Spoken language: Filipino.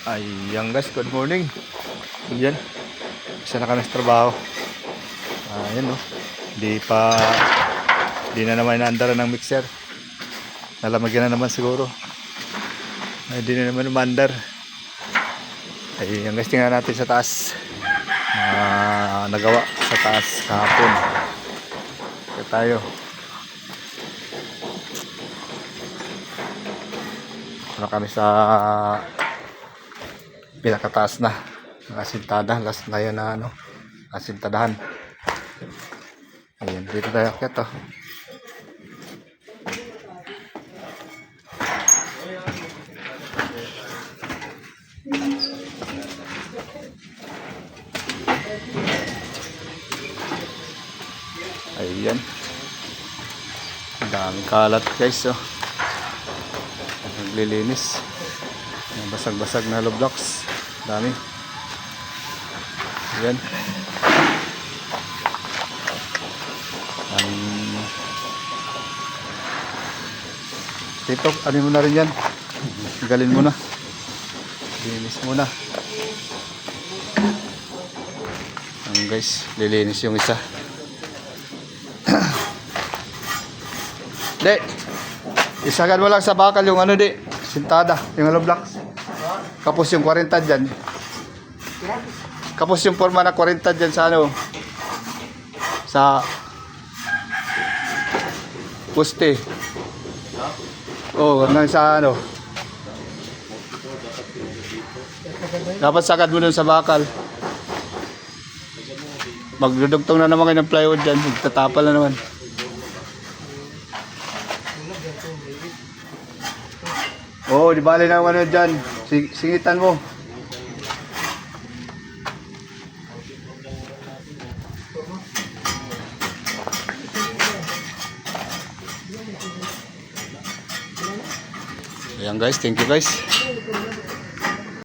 Ayan guys, good morning. Yan, isa na kami sa trabaho. Ayan no, di na naman inaandar ng mixer. Nalamagyan na naman siguro. Ay, di na naman umandar. Ayan guys, tingnan natin sa taas. Nagawa sa taas kahapon. Kaya tayo. Ano kami sa pinakataas na asintada, last na yan na asintadahan. Ayan, dito tayo akit oh. Ayan, ang daming kalat guys oh. Naglilinis, basag-basag na hollow blocks, dami. Ayan, dito, ano mo na rin yan, galin mo na, linis mo na. Guys, lilinis yung isa. Di, isagan mo lang sa bakal yung di, sintada, yung hollow blocks. Kapos yung 40 dyan. Kapos yung forma na 40 dyan sa sa poste. Oh, nang sa dapat sagad mo dun sa bakal. Magdudugtong na naman kayo ng plywood dyan. Magtatapal na naman. Oh, di bali na naman dyan. Singitan mo. Ayan guys, thank you guys.